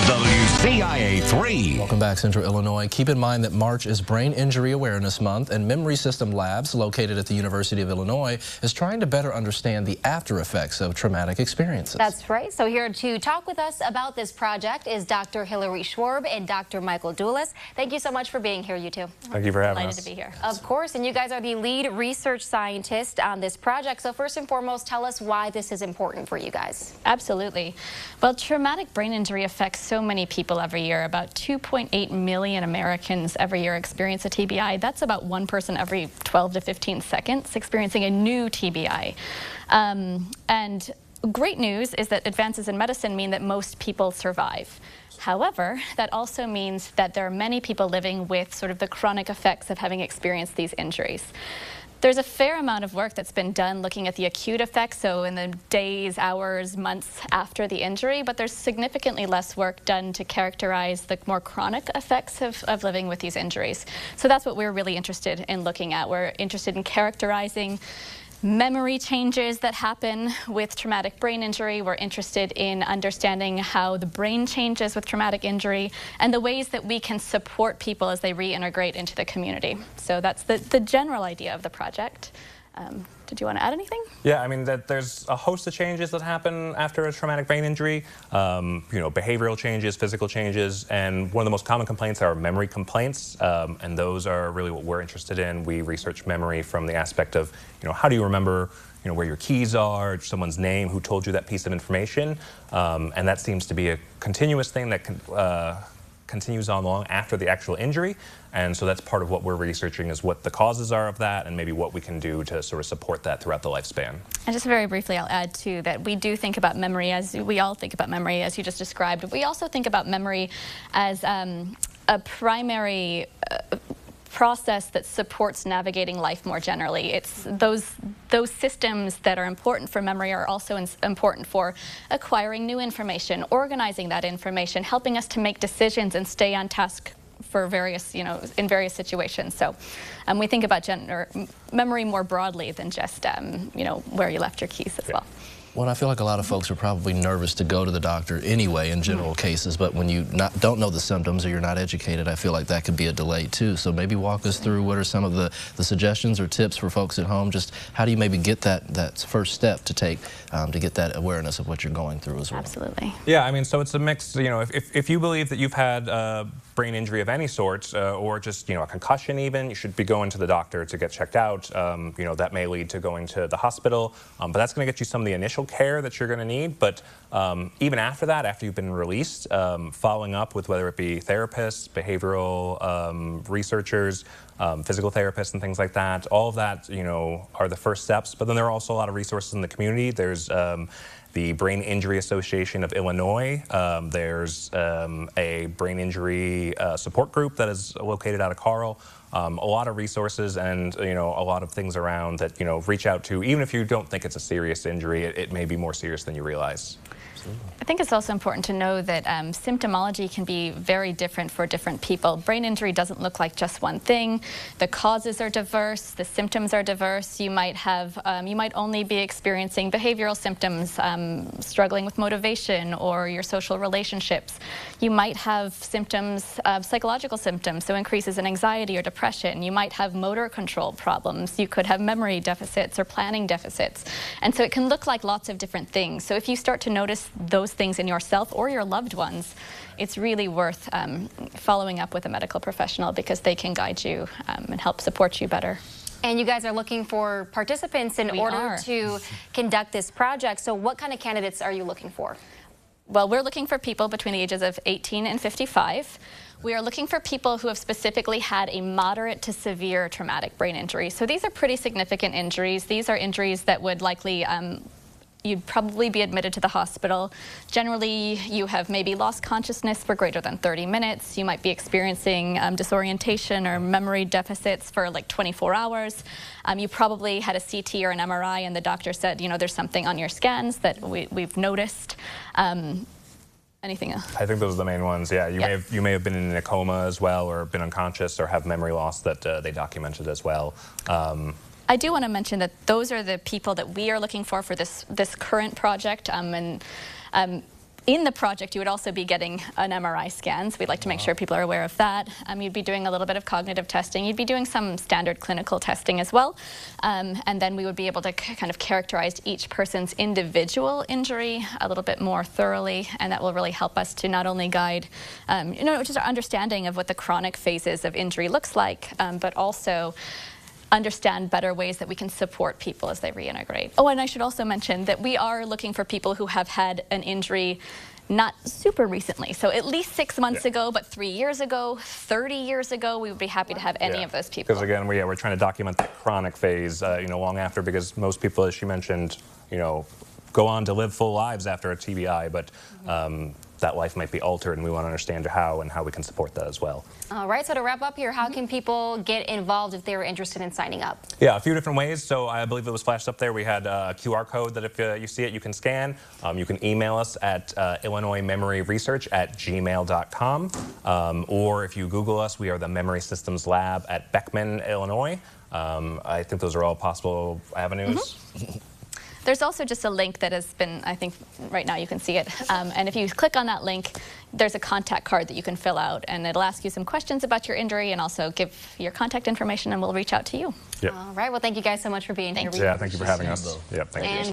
WCIA3. Welcome back, Central Illinois. Keep in mind that March is Brain Injury Awareness Month, and Memory System Labs, located at the University of Illinois, is trying to better understand the after effects of traumatic experiences. That's right. So here to talk with us about this project is Dr. Hillary Schwarb and Dr. Michael Doulis. Thank you so much for being here, you two. Thank you for having us. Delighted to be here. Of course, and you guys are the lead research scientist on this project. So first and foremost, tell us why this is important for you guys. Absolutely. Well, traumatic brain injury affects so many people every year. About 2.8 million Americans every year experience a TBI. That's about one person every 12 to 15 seconds experiencing a new TBI. And great news is that advances in medicine mean that most people survive. However, that also means that there are many people living with sort of the chronic effects of having experienced these injuries. There's a fair amount of work that's been done looking at the acute effects, so in the days, hours, months after the injury, but there's significantly less work done to characterize the more chronic effects of living with these injuries. So that's what we're really interested in looking at. We're interested in characterizing memory changes that happen with traumatic brain injury. We're interested in understanding how the brain changes with traumatic injury and the ways that we can support people as they reintegrate into the community. So that's the general idea of the project. Did you want to add anything? Yeah, I mean, there's a host of changes that happen after a traumatic brain injury. Behavioral changes, physical changes, and one of the most common complaints are memory complaints, and those are really what we're interested in. We research memory from the aspect of, how do you remember, where your keys are, someone's name, who told you that piece of information, and that seems to be a continuous thing that continues on long after the actual injury, and so that's part of what we're researching, is what the causes are of that and maybe what we can do to sort of support that throughout the lifespan. And just very briefly, I'll add too that we do think about memory as we all think about memory, as you just described. We also think about memory as a primary process that supports navigating life more generally. It's those systems that are important for memory are also important for acquiring new information, organizing that information, helping us to make decisions and stay on task for various, in various situations. So we think about memory more broadly than just, where you left your keys as well. Well, I feel like a lot of folks are probably nervous to go to the doctor anyway in general cases, but when you don't know the symptoms or you're not educated, I feel like that could be a delay too. So maybe walk us through what are some of the suggestions or tips for folks at home. Just how do you maybe get that first step to take to get that awareness of what you're going through as well? Absolutely. Yeah, I mean, so it's a mix. If you believe that you've had brain injury of any sort, or just a concussion even, you should be going to the doctor to get checked out. That may lead to going to the hospital, but that's going to get you some of the initial care that you're going to need. But even after that, after you've been released, following up with whether it be therapists, behavioral researchers, physical therapists and things like that, all of that are the first steps. But then there are also a lot of resources in the community. There's the Brain Injury Association of Illinois. There's a brain injury support group that is located out of Carl. A lot of resources and a lot of things around that reach out to. Even if you don't think it's a serious injury, it may be more serious than you realize. I think it's also important to know that symptomology can be very different for different people. Brain injury doesn't look like just one thing. The causes are diverse, the symptoms are diverse. You might have, you might only be experiencing behavioral symptoms, struggling with motivation or your social relationships. You might have symptoms, psychological symptoms, so increases in anxiety or depression. You might have motor control problems. You could have memory deficits or planning deficits. And so it can look like lots of different things. So if you start to notice those things in yourself or your loved ones, it's really worth following up with a medical professional, because they can guide you and help support you better. And you guys are looking for participants in order to conduct this project. So what kind of candidates are you looking for? Well, we're looking for people between the ages of 18 and 55. We are looking for people who have specifically had a moderate to severe traumatic brain injury. So these are pretty significant injuries. These are injuries that would likely you'd probably be admitted to the hospital. Generally, you have maybe lost consciousness for greater than 30 minutes. You might be experiencing disorientation or memory deficits for like 24 hours. You probably had a CT or an MRI and the doctor said, there's something on your scans that we've noticed. Anything else? I think those are the main ones. Yeah, you may have been in a coma as well, or been unconscious, or have memory loss that they documented as well. I do want to mention that those are the people that we are looking for this current project, and In the project, you would also be getting an MRI scan, so we'd like to make sure people are aware of that. You'd be doing a little bit of cognitive testing. You'd be doing some standard clinical testing as well. And then we would be able to kind of characterize each person's individual injury a little bit more thoroughly, and that will really help us to not only guide, just our understanding of what the chronic phases of injury looks like, but also understand better ways that we can support people as they reintegrate. Oh, and I should also mention that we are looking for people who have had an injury not super recently, so at least 6 months ago, but 3 years ago, 30 years ago, we would be happy to have any of those people. Because again, we're trying to document that chronic phase, long after, because most people, as she mentioned, go on to live full lives after a TBI, but that life might be altered, and we want to understand how and how we can support that as well. All right, so to wrap up here, how can people get involved if they were interested in signing up? Yeah, a few different ways. So I believe it was flashed up there. We had a QR code that if you see it, you can scan. You can email us at illinoismemoryresearch@gmail.com. Or if you Google us, we are the Memory Systems Lab at Beckman, Illinois. I think those are all possible avenues. There's also just a link that has been, I think right now you can see it, and if you click on that link, there's a contact card that you can fill out, and it'll ask you some questions about your injury and also give your contact information, and we'll reach out to you. Yep. All right, well, thank you guys so much for being here. Yeah, thank you for having us. Yep, thank you.